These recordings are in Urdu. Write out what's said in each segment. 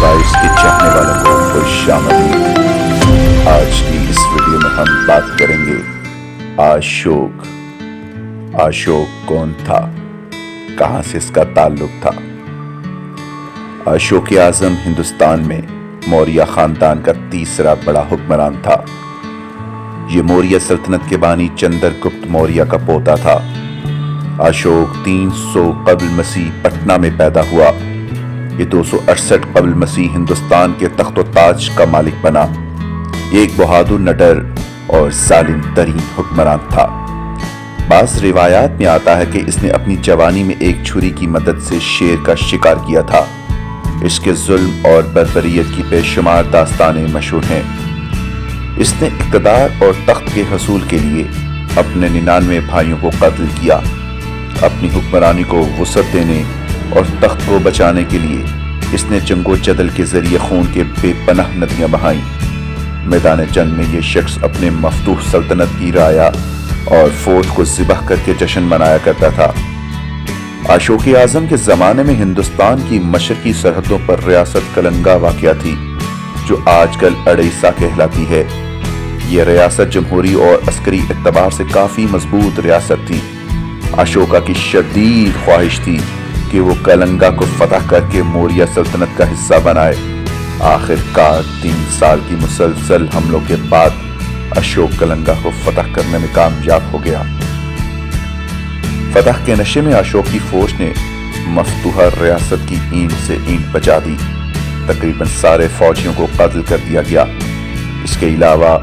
وائس کے چاہنے والوں کو خوش آمدید۔ آج کی اس ویڈیو میں ہم بات کریں گے اشوک۔ اشوک کون تھا؟ کہاں سے اس کا تعلق تھا؟ اشوک اعظم ہندوستان میں موریہ خاندان کا تیسرا بڑا حکمران تھا۔ یہ موریہ سلطنت کے بانی چندر گپت موریہ کا پوتا تھا۔ اشوک 300 قبل مسیح پٹنہ میں پیدا ہوا۔ یہ 268 قبل مسیح ہندوستان کے تخت و تاج کا مالک بنا۔ ایک بہادر نڈر اور ظالم ترین حکمران تھا۔ بعض روایات میں آتا ہے کہ اس نے اپنی جوانی میں ایک چھری کی مدد سے شیر کا شکار کیا تھا۔ اس کے ظلم اور بربریت کی بے شمار داستانیں مشہور ہیں۔ اس نے اقتدار اور تخت کے حصول کے لیے اپنے 99 بھائیوں کو قتل کیا۔ اپنی حکمرانی کو وسعت دینے اور تخت کو بچانے کے لیے اس نے جنگ و جدل کے ذریعے خون کے بے پناہ ندیاں بہائیں۔ میدان جنگ میں یہ شخص اپنے مفتوح سلطنت کی رایا اور فوج کو ذبح کر کے جشن منایا کرتا تھا۔ اشوک اعظم کے زمانے میں ہندوستان کی مشرقی سرحدوں پر ریاست کلنگا واقع تھی، جو آج کل اڑیسہ کہلاتی ہے۔ یہ ریاست جمہوری اور عسکری اعتبار سے کافی مضبوط ریاست تھی۔ اشوکا کی شدید خواہش تھی کہ وہ کلنگا کو فتح کر کے موریہ سلطنت کا حصہ بنائے۔ آخر کار 3 سال کی مسلسل حملوں کے بعد اشوک کلنگا کو فتح کرنے میں کامیاب ہو گیا۔ فتح کے نشے میں اشوک کی فوج نے مفتوحہ ریاست کی اینٹ سے اینٹ بجا دی۔ تقریباً سارے فوجیوں کو قتل کر دیا گیا۔ اس کے علاوہ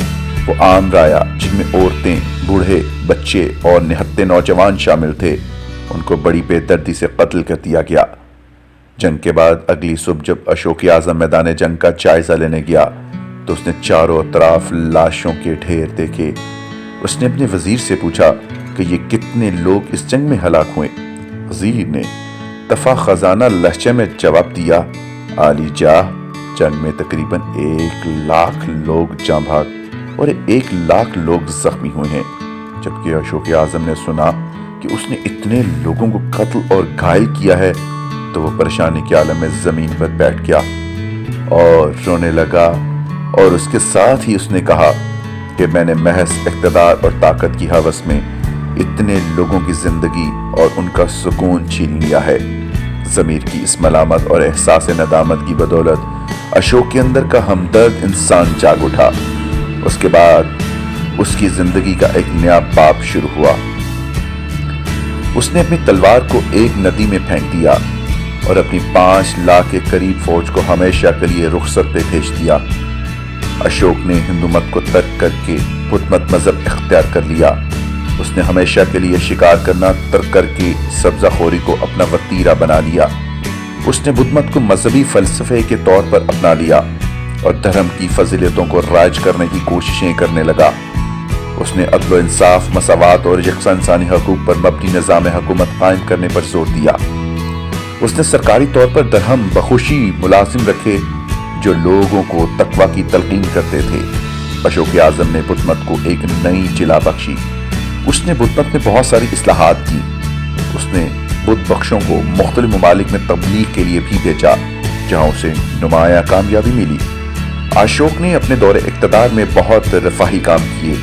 وہ عام رایا، جن میں عورتیں، بوڑھے، بچے اور نہتے نوجوان شامل تھے، ان کو بڑی بے دردی سے قتل کر دیا گیا۔ جنگ کے بعد اگلی صبح جب اشوک اعظم میدان جنگ کا جائزہ لینے گیا تو اس نے چاروں طرف لاشوں کے ڈھیر دیکھے۔ اس نے اپنے وزیر سے پوچھا کہ یہ کتنے لوگ اس جنگ میں ہلاک ہوئے۔ وزیر نے دفع خزانہ لہجے میں جواب دیا، عالی جاہ، جنگ میں تقریباً 1 لاکھ لوگ جاں بحق اور 1 لاکھ لوگ زخمی ہوئے ہیں۔ جبکہ اشوک اعظم نے سنا کہ اس نے اتنے لوگوں کو قتل اور گھائل کیا ہے تو وہ پریشانی کے عالم میں زمین پر بیٹھ گیا اور رونے لگا، اور اس کے ساتھ ہی اس نے کہا کہ میں نے محض اقتدار اور طاقت کی ہوس میں اتنے لوگوں کی زندگی اور ان کا سکون چھین لیا ہے۔ ضمیر کی اس ملامت اور احساس ندامت کی بدولت اشوک کے اندر کا ہمدرد انسان جاگ اٹھا۔ اس کے بعد اس کی زندگی کا ایک نیا باب شروع ہوا۔ اس نے اپنی تلوار کو ایک ندی میں پھینک دیا اور اپنی 5 لاکھ کے قریب فوج کو ہمیشہ کے لیے رخصت پہ بھیج دیا۔ اشوک نے ہندو مت کو ترک کر کے بدھ مت مذہب اختیار کر لیا۔ اس نے ہمیشہ کے لیے شکار کرنا ترک کر کے سبزہ خوری کو اپنا وتیرہ بنا لیا۔ اس نے بدھ مت کو مذہبی فلسفے کے طور پر اپنا لیا اور دھرم کی فضیلتوں کو رائج کرنے کی کوششیں کرنے لگا۔ اس نے عدل و انصاف، مساوات اور یکساں انسانی حقوق پر مبنی نظام حکومت قائم کرنے پر زور دیا۔ اس نے سرکاری طور پر درہم بخوشی ملازم رکھے جو لوگوں کو تقوی کی تلقین کرتے تھے۔ اشوک اعظم نے بدھ مت کو ایک نئی جلا بخشی۔ اس نے بدھ مت میں بہت ساری اصلاحات کی۔ اس نے بدھ بخشوں کو مختلف ممالک میں تبلیغ کے لیے بھی بھیجا، جہاں اسے نمایاں کامیابی ملی۔ اشوک نے اپنے دور اقتدار میں بہت رفاہی کام کیے۔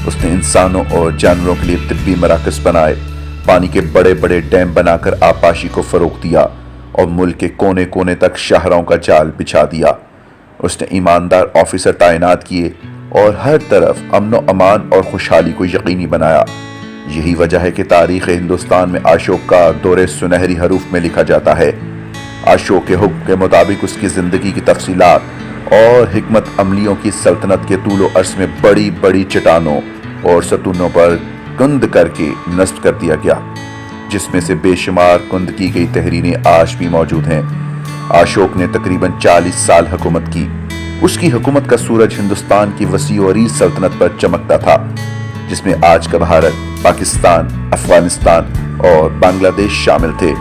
اس نے انسانوں اور جانوروں کے لیے طبی مراکز بنائے، پانی کے بڑے بڑے ڈیم بنا کر آبپاشی کو فروغ دیا اور ملک کے کونے کونے تک شاہراہوں کا جال بچھا دیا۔ اس نے ایماندار آفیسر تعینات کیے اور ہر طرف امن و امان اور خوشحالی کو یقینی بنایا۔ یہی وجہ ہے کہ تاریخ ہندوستان میں اشوک کا دور سنہری حروف میں لکھا جاتا ہے۔ اشوک کے حکم کے مطابق اس کی زندگی کی تفصیلات اور حکمت عملیوں کی سلطنت کے طول و عرض میں بڑی بڑی چٹانوں اور ستونوں پر کند کر کے نصب کر دیا گیا، جس میں سے بے شمار کند کی گئی تحریریں آج بھی موجود ہیں۔ اشوک نے تقریباً 40 سال حکومت کی۔ اس کی حکومت کا سورج ہندوستان کی وسیع و عریض سلطنت پر چمکتا تھا، جس میں آج کا بھارت، پاکستان، افغانستان اور بنگلہ دیش شامل تھے۔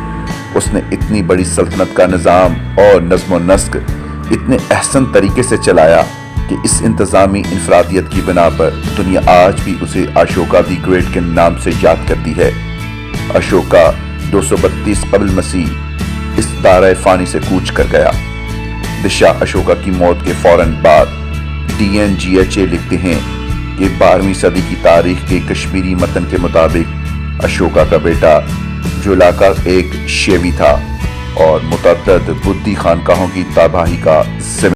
اس نے اتنی بڑی سلطنت کا نظام اور نظم و نسق اتنے احسن طریقے سے چلایا کہ اس انتظامی انفرادیت کی بنا پر دنیا آج بھی اسے اشوکا دی گریٹ کے نام سے یاد کرتی ہے۔ اشوکا 232 قبل مسیح اس دارۂ فانی سے کوچ کر گیا۔ دشا اشوکا کی موت کے فوراً بعد DNGHA لکھتے ہیں کہ 12ویں صدی کی تاریخ کے کشمیری متن کے مطابق اشوکا کا بیٹا جولاکا ایک شیوی تھا اور متعدد بدھی خانقاہوں کی تباہی کا ذمہ